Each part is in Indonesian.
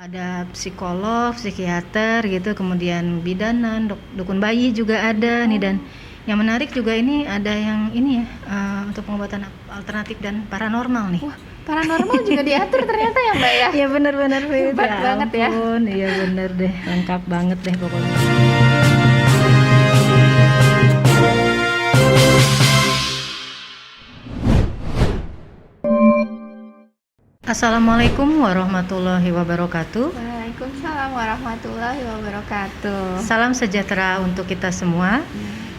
Ada psikolog, psikiater gitu, kemudian bidanan, dukun bayi juga ada nih. Dan yang menarik juga ini ada yang ini ya, untuk pengobatan alternatif dan paranormal nih. Wah, paranormal juga diatur ternyata ya Mbak ya? Iya benar-benar Hebat banget ya. Iya benar deh, lengkap banget deh pokoknya. Assalamualaikum warahmatullahi wabarakatuh. Waalaikumsalam warahmatullahi wabarakatuh. Salam sejahtera untuk kita semua.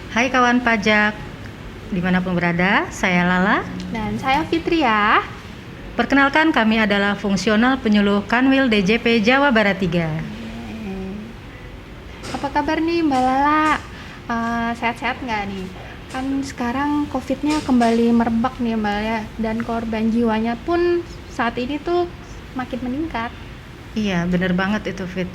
Hai kawan pajak, dimanapun berada, saya Lala. Dan saya Fitria. Perkenalkan, kami adalah fungsional penyuluh Kanwil DJP Jawa Barat 3. Apa kabar nih Mbak Lala? Sehat-sehat nggak nih? Kan sekarang COVID-nya kembali merebak nih Mbak ya, dan korban jiwanya pun saat ini tuh makin meningkat. Iya, bener banget itu Fit.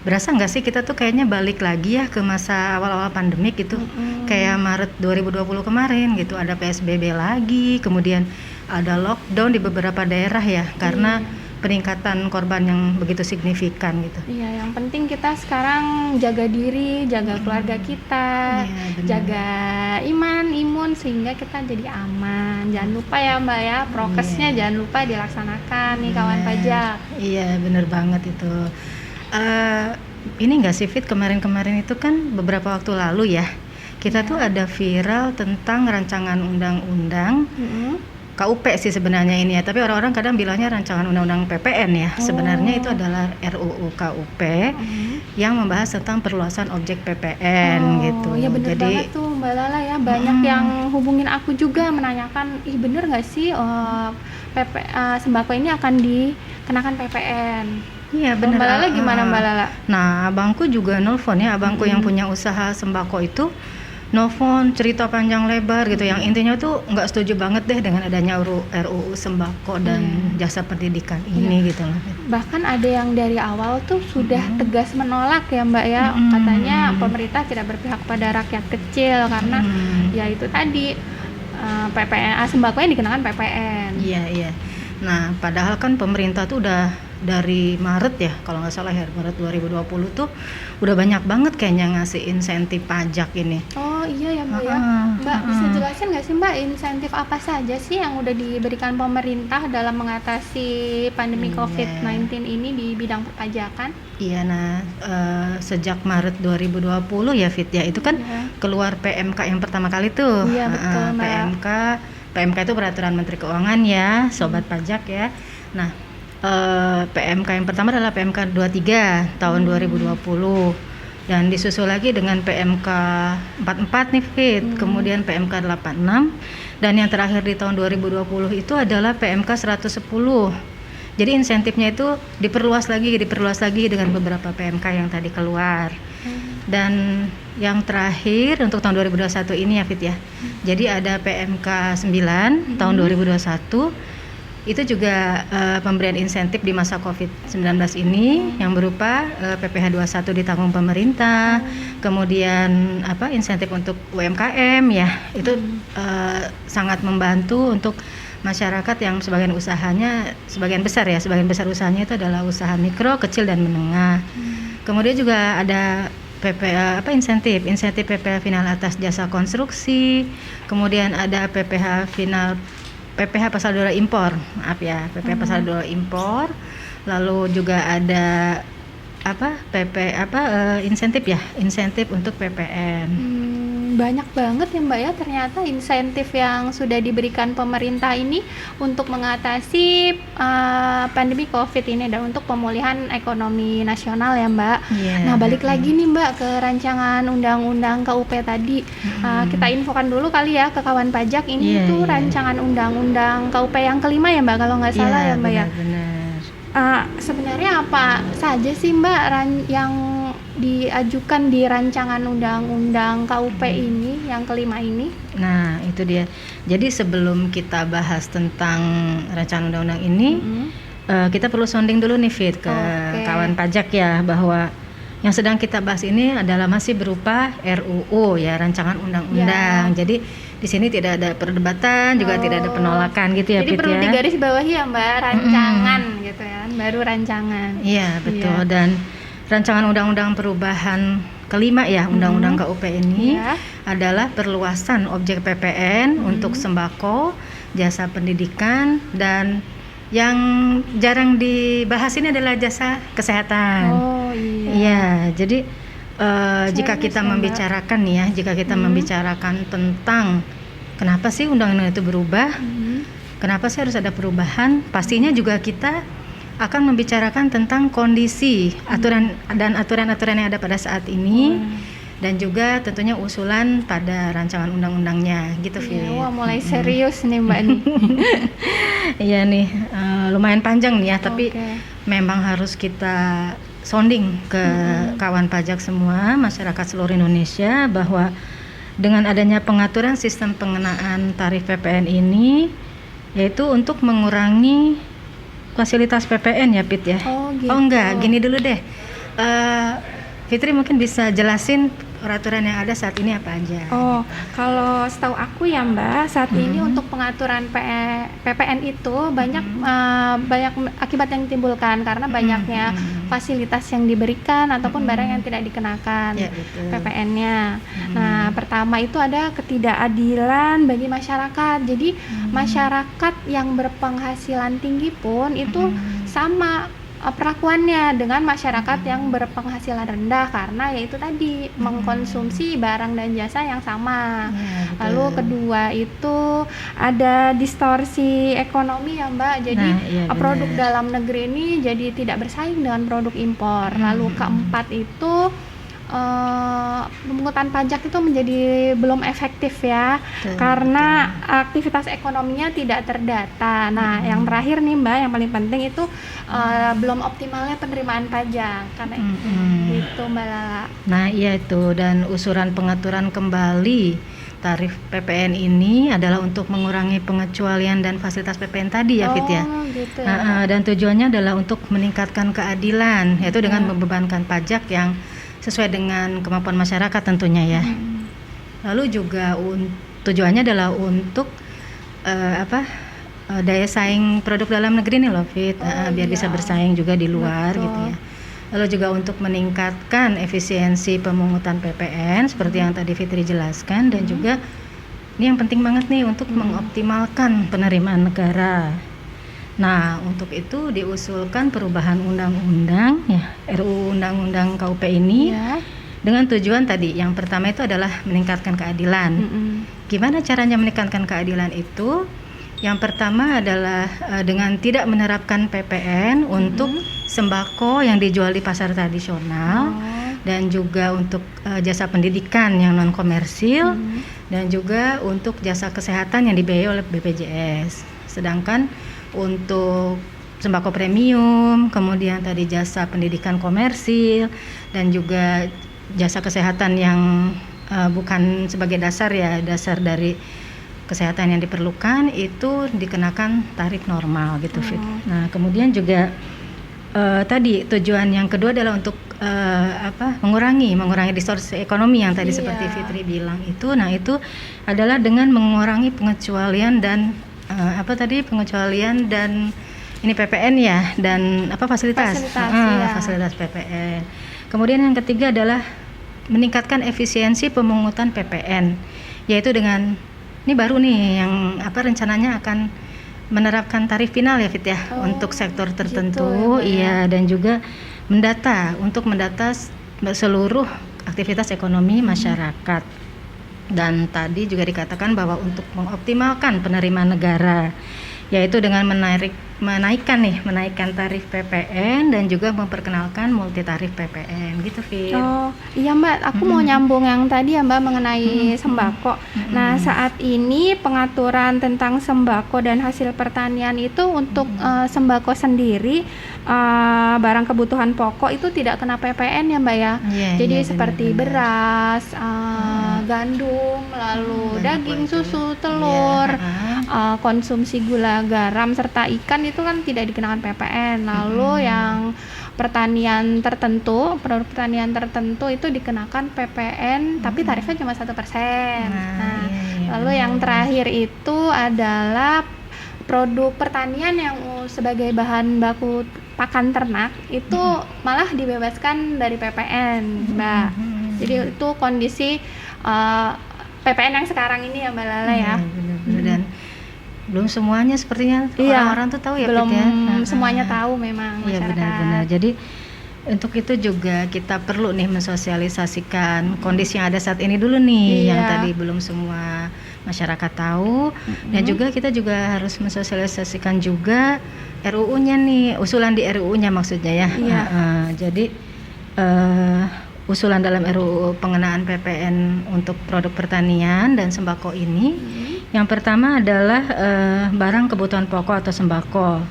Berasa nggak sih kita tuh kayaknya balik lagi ya ke masa awal-awal pandemik gitu. Kayak Maret 2020 kemarin gitu, ada PSBB lagi, kemudian ada lockdown di beberapa daerah ya, karena peningkatan korban yang begitu signifikan gitu. Iya, yang penting kita sekarang jaga diri, jaga keluarga kita, jaga imun sehingga kita jadi aman. Jangan lupa ya Mbak ya, prokesnya jangan lupa dilaksanakan nih kawan pajak. Iya, bener banget itu. Ini nggak sih Fit, kemarin-kemarin itu kan beberapa waktu lalu ya, kita tuh ada viral tentang rancangan undang-undang KUP sih sebenarnya ini ya, tapi orang-orang kadang bilangnya rancangan undang-undang PPN ya. Sebenarnya itu adalah RUU KUP yang membahas tentang perluasan objek PPN gitu. Iya bener banget tuh Mbak Lala ya, banyak yang hubungin aku juga menanyakan, ih bener nggak sih sembako ini akan dikenakan PPN? Iya bener. Mbak Lala gimana Mbak Lala? Nah abangku juga nelfon ya, abangku yang punya usaha sembako itu nelfon cerita panjang lebar gitu, yang intinya tuh nggak setuju banget deh dengan adanya RUU sembako dan jasa pendidikan ini gitu loh. Bahkan ada yang dari awal tuh sudah tegas menolak ya Mbak ya, katanya pemerintah tidak berpihak pada rakyat kecil karena ya itu tadi PPN sembakonya dikenakan PPN. Iya. Nah padahal kan pemerintah tuh udah dari Maret ya, kalau nggak salah ya, Maret 2020 tuh udah banyak banget kayaknya ngasih insentif pajak ini. Oh iya ya Mbak ya. Mbak bisa jelasin nggak sih Mbak, insentif apa saja sih yang udah diberikan pemerintah dalam mengatasi pandemi COVID-19 ini di bidang perpajakan? Iya, nah sejak Maret 2020 ya Fit ya, itu kan keluar PMK yang pertama kali tuh. Iya betul Mbak. PMK itu Peraturan Menteri Keuangan ya, Sobat Pajak ya. Nah PMK yang pertama adalah PMK 23 tahun 2020, dan disusul lagi dengan PMK 44 nih Fit, kemudian PMK 86, dan yang terakhir di tahun 2020 itu adalah PMK 110. Jadi insentifnya itu diperluas lagi dengan beberapa PMK yang tadi keluar. Dan yang terakhir untuk tahun 2021 ini ya Fit ya. Jadi ada PMK 9 tahun 2021. Itu juga pemberian insentif di masa COVID-19 ini yang berupa PPh 21 ditanggung pemerintah, kemudian insentif untuk UMKM ya, itu sangat membantu untuk masyarakat yang sebagian besar usahanya itu adalah usaha mikro, kecil dan menengah. Kemudian juga ada insentif PPh final atas jasa konstruksi, kemudian ada PPh pasal 2 impor, pasal 2 impor, lalu juga ada insentif untuk PPN. Banyak banget ya Mbak ya, ternyata insentif yang sudah diberikan pemerintah ini untuk mengatasi pandemi COVID ini dan untuk pemulihan ekonomi nasional ya Mbak. Nah balik lagi nih Mbak ke rancangan undang-undang KUP tadi. Kita infokan dulu kali ya ke kawan pajak, ini tuh rancangan undang-undang KUP yang kelima ya Mbak, kalau nggak salah ya Mbak ya. Sebenarnya apa saja sih Mbak yang diajukan di rancangan undang-undang KUP ini yang kelima ini? Nah itu dia. Jadi sebelum kita bahas tentang rancangan undang-undang ini, kita perlu sounding dulu nih Fit ke kawan pajak ya, bahwa Yang sedang kita bahas ini adalah masih berupa RUU ya, rancangan undang-undang. Jadi di sini tidak ada perdebatan, juga tidak ada penolakan gitu ya, Jadi Pit perlu ya. digarisbawahi ya Mbak, rancangan gitu ya, baru rancangan. Iya, betul. Dan rancangan undang-undang perubahan kelima ya, undang-undang KUP ini adalah perluasan objek PPN untuk sembako, jasa pendidikan, dan yang jarang dibahas ini adalah jasa kesehatan. Oh iya. Iya, jadi jika kita ya, Mbak. membicarakan nih ya, jika kita membicarakan tentang kenapa sih undang-undang itu berubah, kenapa sih harus ada perubahan, pastinya juga kita akan membicarakan tentang kondisi aturan dan aturan-aturan yang ada pada saat ini. Dan juga tentunya usulan pada rancangan undang-undangnya gitu, Fit. Wah, mulai serius nih Mbak nih. Iya nih, lumayan panjang nih ya, tapi memang harus kita sounding ke kawan pajak semua, masyarakat seluruh Indonesia, bahwa dengan adanya pengaturan sistem pengenaan tarif PPN ini, yaitu untuk mengurangi fasilitas PPN ya, Pit ya. Oh gitu. Oh enggak, gini dulu deh. Fitri mungkin bisa jelasin peraturan yang ada saat ini apa aja. Oh, kalau setahu aku ya Mbak, saat ini untuk pengaturan PPN itu banyak akibat yang ditimbulkan karena banyaknya fasilitas yang diberikan ataupun barang yang tidak dikenakan PPN-nya. Nah, pertama itu ada ketidakadilan bagi masyarakat. Jadi masyarakat yang berpenghasilan tinggi pun itu sama perlakuannya dengan masyarakat yang berpenghasilan rendah, karena yaitu tadi mengkonsumsi barang dan jasa yang sama. Lalu kedua itu ada distorsi ekonomi ya Mbak, jadi produk dalam negeri ini jadi tidak bersaing dengan produk impor. Lalu keempat itu pemungutan pajak itu menjadi belum efektif ya, karena aktivitas ekonominya tidak terdata. Nah, yang terakhir nih Mbak, yang paling penting itu belum optimalnya penerimaan pajak, karena itu Mbak Lala. Nah iya itu, dan usulan pengaturan kembali tarif PPN ini adalah untuk mengurangi pengecualian dan fasilitas PPN tadi ya, Fit ya. Gitu dan tujuannya adalah untuk meningkatkan keadilan, yaitu dengan membebankan pajak yang sesuai dengan kemampuan masyarakat tentunya ya. Lalu juga tujuannya adalah untuk daya saing produk dalam negeri nih loh, Fit, biar bisa bersaing juga di luar gitu ya. Lalu juga untuk meningkatkan efisiensi pemungutan PPN seperti yang tadi Fitri jelaskan, dan juga ini yang penting banget nih untuk mengoptimalkan penerimaan negara. Nah, untuk itu diusulkan perubahan undang-undang ya, RUU Undang-Undang KUP ini dengan tujuan tadi. Yang pertama itu adalah meningkatkan keadilan. Gimana caranya meningkatkan keadilan itu? Yang pertama adalah dengan tidak menerapkan PPN untuk sembako yang dijual di pasar tradisional, dan juga untuk jasa pendidikan yang non komersil, dan juga untuk jasa kesehatan yang dibiayai oleh BPJS. Sedangkan untuk sembako premium, kemudian tadi jasa pendidikan komersil, dan juga jasa kesehatan yang bukan sebagai dasar ya, dasar dari kesehatan yang diperlukan, itu dikenakan tarif normal gitu, Fit. Nah, kemudian juga tadi tujuan yang kedua adalah untuk mengurangi distorsi ekonomi yang tadi seperti Fitri bilang itu. Nah, itu adalah dengan mengurangi pengecualian dan pengecualian dan ini PPN ya, dan fasilitas PPN. Kemudian yang ketiga adalah meningkatkan efisiensi pemungutan PPN, yaitu dengan ini baru nih yang rencananya akan menerapkan tarif final ya, Fit ya, untuk sektor tertentu gitu ya, dan juga mendata seluruh aktivitas ekonomi masyarakat. Dan tadi juga dikatakan bahwa untuk mengoptimalkan penerimaan negara, yaitu dengan menaikkan tarif PPN dan juga memperkenalkan multi tarif PPN gitu, Fit. Oh iya Mbak, aku mau nyambung yang tadi ya Mbak mengenai sembako. Nah, saat ini pengaturan tentang sembako dan hasil pertanian itu untuk sembako sendiri, barang kebutuhan pokok itu tidak kena PPN ya Mbak ya. Jadi seperti beras, gandum, lalu daging, susu, telur, konsumsi gula, garam serta ikan itu kan tidak dikenakan PPN. Lalu yang pertanian tertentu, produk pertanian tertentu itu dikenakan PPN, tapi tarifnya cuma 1%. Nah, Iya, lalu yang terakhir itu adalah produk pertanian yang sebagai bahan baku pakan ternak itu malah dibebaskan dari PPN, Mbak. Jadi itu kondisi PPN yang sekarang ini ya, Mbak Lala ya. Benar-benar. Dan belum semuanya sepertinya Iya, orang-orang tuh tahu ya, belum Pit, ya. semuanya tahu memang Iya, masyarakat. benar-benar. Jadi untuk itu juga kita perlu nih mensosialisasikan kondisi yang ada saat ini dulu nih, yang Iya. tadi belum semua masyarakat tahu. Dan juga kita juga harus mensosialisasikan juga RUU-nya nih, usulan di RUU-nya maksudnya ya. Iya. Jadi usulan dalam RUU pengenaan PPN untuk produk pertanian dan sembako ini, yang pertama adalah barang kebutuhan pokok atau sembako.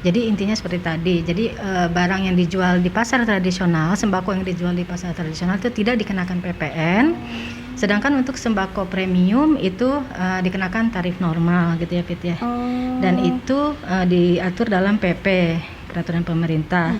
Jadi intinya seperti tadi. Jadi barang yang dijual di pasar tradisional, sembako yang dijual di pasar tradisional itu tidak dikenakan PPN. Sedangkan untuk sembako premium itu dikenakan tarif normal gitu ya, Fit ya. Dan itu diatur dalam PP, peraturan pemerintah.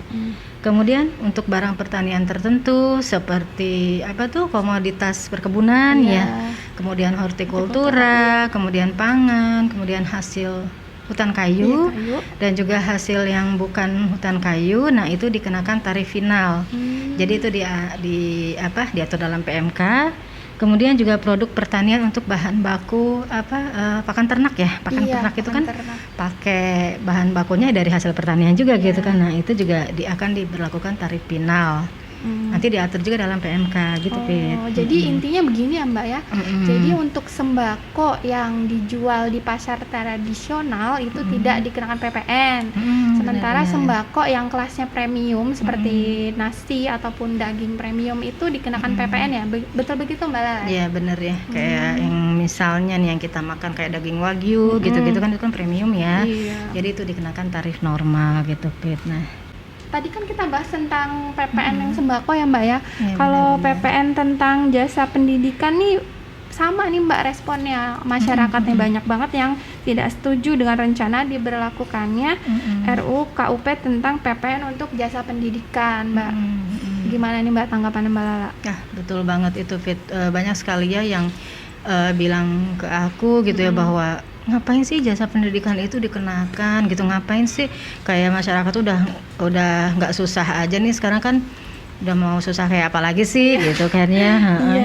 Kemudian untuk barang pertanian tertentu seperti apa tuh komoditas perkebunan ya, kemudian hortikultura, kemudian pangan, kemudian hasil hutan kayu, dan juga hasil yang bukan hutan kayu, nah itu dikenakan tarif final. Jadi itu diatur dalam PMK. Kemudian juga produk pertanian untuk bahan baku pakan ternak ya, ternak itu kan pakai bahan bakunya dari hasil pertanian juga gitu kan. Nah itu juga akan diberlakukan tarif final. Nanti diatur juga dalam PMK gitu, Pit. Jadi intinya begini ya, Mbak ya. Jadi untuk sembako yang dijual di pasar tradisional itu tidak dikenakan PPN. Sementara sembako yang kelasnya premium seperti nasi ataupun daging premium itu dikenakan PPN ya. Betul begitu, Mbak Lala? Iya, bener ya. Kayak yang misalnya nih yang kita makan kayak daging wagyu gitu-gitu kan itu kan premium ya. Iya. Jadi itu dikenakan tarif normal gitu, Pit. Nah, tadi kan kita bahas tentang PPN yang sembako ya, Mbak ya. Ya, Kalau benar-benar. PPN tentang jasa pendidikan nih sama nih, Mbak, responnya masyarakatnya banyak banget yang tidak setuju dengan rencana diberlakukannya RUU KUP tentang PPN untuk jasa pendidikan, Mbak. Gimana nih, Mbak, tanggapan Mbak Lala? Betul banget itu, Fit. Banyak sekali ya yang bilang ke aku gitu ya bahwa ngapain sih jasa pendidikan itu dikenakan gitu, ngapain sih kayak masyarakat udah nggak susah aja nih sekarang kan udah mau susah kayak apa lagi sih gitu kan ya.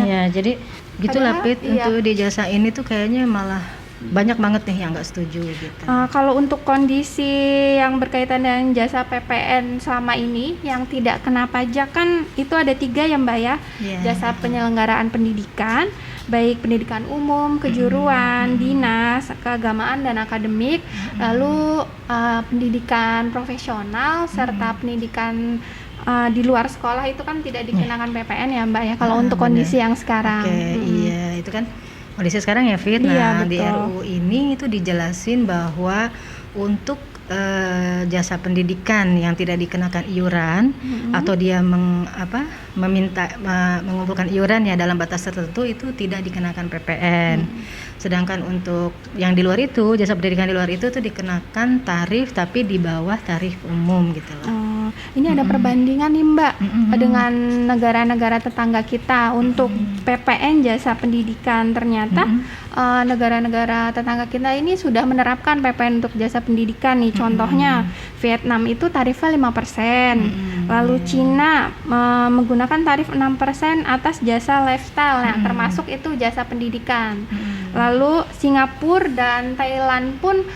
Ya jadi gitulah, Pit. Untuk di jasa ini tuh kayaknya malah banyak banget nih yang nggak setuju gitu. Kalau untuk kondisi yang berkaitan dengan jasa PPN selama ini yang tidak kena pajak kan itu ada 3 ya, Mbak ya. Jasa penyelenggaraan pendidikan, baik pendidikan umum, kejuruan, dinas, keagamaan dan akademik, lalu pendidikan profesional serta pendidikan di luar sekolah itu kan tidak dikenakan PPN ya, Mbak ya. Kalau untuk kondisi yang sekarang. Iya, itu kan kondisi sekarang ya, Fit. Iya, Di betul. RUU ini itu dijelasin bahwa untuk jasa pendidikan yang tidak dikenakan iuran atau dia mengumpulkan iuran ya dalam batas tertentu itu tidak dikenakan PPN. Sedangkan untuk yang di luar itu, jasa pendidikan di luar itu tuh dikenakan tarif tapi di bawah tarif umum gitu loh. Ini ada perbandingan nih, Mbak, dengan negara-negara tetangga kita untuk PPN jasa pendidikan. Ternyata negara-negara tetangga kita ini sudah menerapkan PPN untuk jasa pendidikan nih. Contohnya Vietnam itu tarifnya 5%. Lalu Cina menggunakan tarif 6% atas jasa lifestyle. Nah, termasuk itu jasa pendidikan. Lalu Singapura dan Thailand pun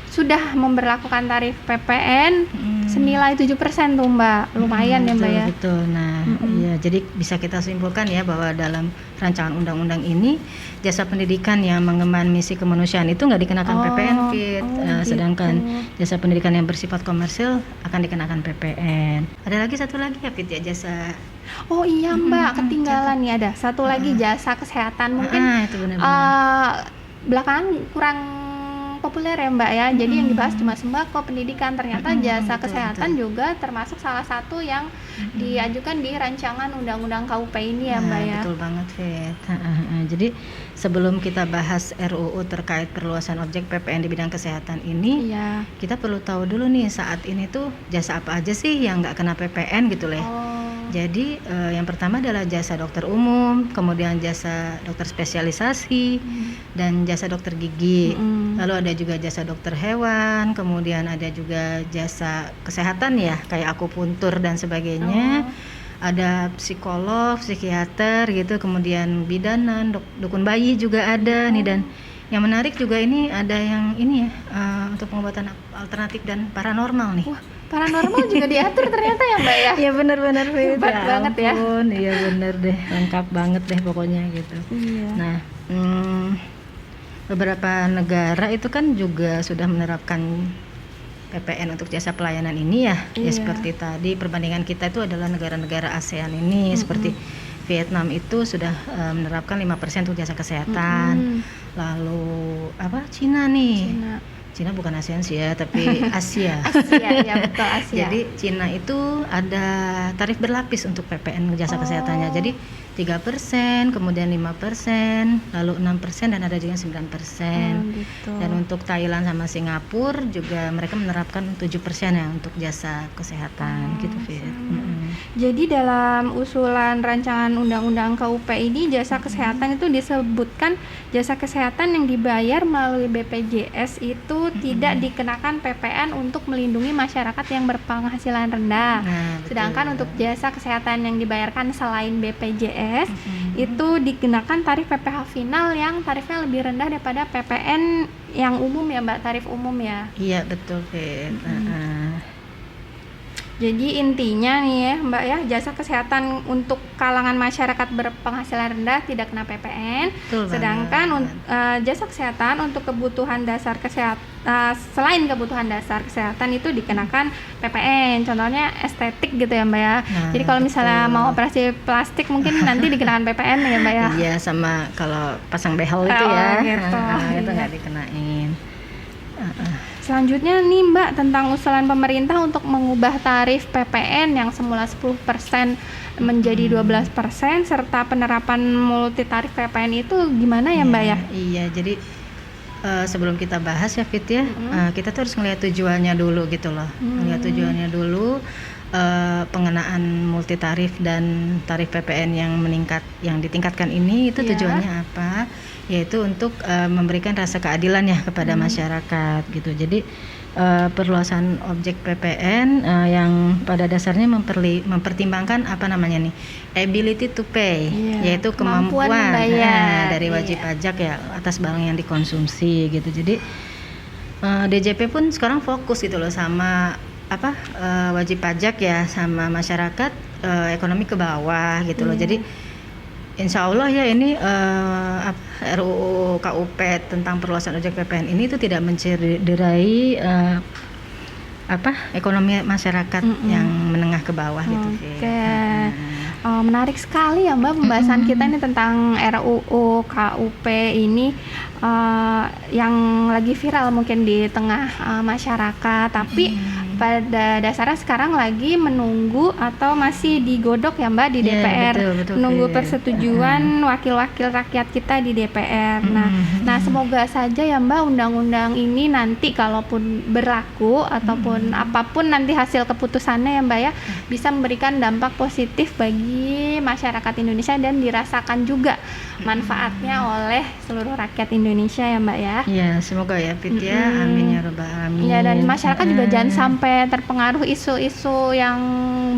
sudah memberlakukan tarif PPN senilai 7% tuh, Mbak. Lumayan ya, Mbak ya. Betul. Nah, iya, jadi bisa kita simpulkan ya bahwa dalam rancangan undang-undang ini jasa pendidikan yang mengemban misi kemanusiaan itu nggak dikenakan PPN, Fit. Sedangkan jasa pendidikan yang bersifat komersil akan dikenakan PPN. Ada lagi satu lagi ya, Fit, ya, jasa. Oh iya, Mbak, ketinggalan nih ada satu lagi jasa kesehatan mungkin Itu benar-benar. belakangan kurang kurang populer ya Mbak ya. Jadi yang dibahas cuma sembako, pendidikan, ternyata jasa betul, kesehatan juga termasuk salah satu yang diajukan di rancangan undang-undang KUP ini ya Mbak ya. Betul banget, Fit. Jadi sebelum kita bahas RUU terkait perluasan objek PPN di bidang kesehatan ini, Iya. kita perlu tahu dulu nih saat ini tuh jasa apa aja sih yang nggak kena PPN gitu loh. Jadi yang pertama adalah jasa dokter umum, kemudian jasa dokter spesialisasi, dan jasa dokter gigi. Lalu ada juga jasa dokter hewan, kemudian ada juga jasa kesehatan ya, kayak akupuntur dan sebagainya. Ada psikolog, psikiater gitu, kemudian bidanan, dukun bayi juga ada nih. Dan yang menarik juga ini ada yang ini ya, untuk pengobatan alternatif dan paranormal nih. Wah, paranormal juga diatur ternyata ya Mbak ya. Iya benar-benar Hebat banget ya. Iya benar deh, lengkap banget deh pokoknya gitu. Iya. Nah, beberapa negara itu kan juga sudah menerapkan PPN untuk jasa pelayanan ini ya. Ya seperti tadi perbandingan kita itu adalah negara-negara ASEAN ini, seperti Vietnam itu sudah menerapkan 5% untuk jasa kesehatan. Lalu Cina nih. Cina bukan ASEAN sih ya, tapi Asia. Asia, ya betul, Asia. Jadi Cina itu ada tarif berlapis untuk PPN jasa kesehatannya. Jadi 3%, kemudian 5%, lalu 6% dan ada juga 9%. Gitu. Dan untuk Thailand sama Singapura juga mereka menerapkan 7% ya untuk jasa kesehatan gitu, Fit. Jadi dalam usulan rancangan undang-undang KUP ini jasa kesehatan itu disebutkan jasa kesehatan yang dibayar melalui BPJS itu tidak dikenakan PPN untuk melindungi masyarakat yang berpenghasilan rendah. Sedangkan untuk jasa kesehatan yang dibayarkan selain BPJS itu dikenakan tarif PPh final yang tarifnya lebih rendah daripada PPN yang umum ya Mbak, tarif umum ya. Iya betul, Fit. Jadi intinya nih ya Mbak ya, jasa kesehatan untuk kalangan masyarakat berpenghasilan rendah tidak kena PPN. Sedangkan jasa kesehatan untuk kebutuhan dasar kesehatan selain kebutuhan dasar kesehatan itu dikenakan PPN. Contohnya estetik gitu ya Mbak ya. Jadi kalau misalnya mau operasi plastik mungkin nanti dikenakan PPN ya Mbak ya. Iya, sama kalau pasang behel itu ya. Gitu. Itu nggak dikenain. Selanjutnya nih Mbak, tentang usulan pemerintah untuk mengubah tarif PPN yang semula 10% menjadi 12% serta penerapan multi tarif PPN itu gimana ya Mbak ya? Iya, jadi sebelum kita bahas ya Fit ya, kita tuh harus ngelihat tujuannya dulu gitu loh. Ngelihat tujuannya dulu, pengenaan multi tarif dan tarif PPN yang ditingkatkan ini itu tujuannya apa? Yaitu untuk memberikan rasa keadilan ya kepada masyarakat gitu. Jadi perluasan objek PPN yang pada dasarnya mempertimbangkan ability to pay, yaitu kemampuan dari wajib pajak ya atas barang yang dikonsumsi gitu. Jadi DJP pun sekarang fokus gitu loh sama wajib pajak ya, sama masyarakat ekonomi ke bawah gitu loh. Jadi insya Allah ya ini RUU KUP tentang perluasan objek PPN ini itu tidak mencederai ekonomi masyarakat yang menengah ke bawah gitu. Menarik sekali ya Mbak pembahasan kita ini tentang RUU KUP ini yang lagi viral mungkin di tengah masyarakat, tapi pada dasarnya sekarang lagi menunggu atau masih digodok ya Mbak di DPR, betul, menunggu persetujuan wakil-wakil rakyat kita di DPR. Nah semoga saja ya Mbak undang-undang ini nanti kalaupun berlaku ataupun apapun nanti hasil keputusannya ya Mbak ya, bisa memberikan dampak positif bagi masyarakat Indonesia dan dirasakan juga manfaatnya oleh seluruh rakyat Indonesia ya Mbak ya. Iya, semoga ya Fit ya. Amin ya rabbal alamin. Ya, dan masyarakat juga jangan sampai terpengaruh isu-isu yang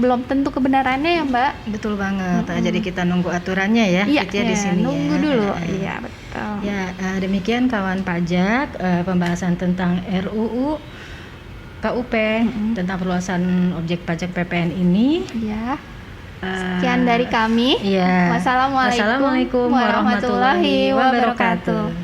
belum tentu kebenarannya ya Mbak. Betul banget. Jadi kita nunggu aturannya ya, Fit ya di sini. Nunggu dulu. Iya, betul. Ya, demikian kawan pajak pembahasan tentang RUU KUP tentang perluasan objek pajak PPN ini. Ya. Sekian dari kami. Iya. Wassalamualaikum warahmatullahi wabarakatuh.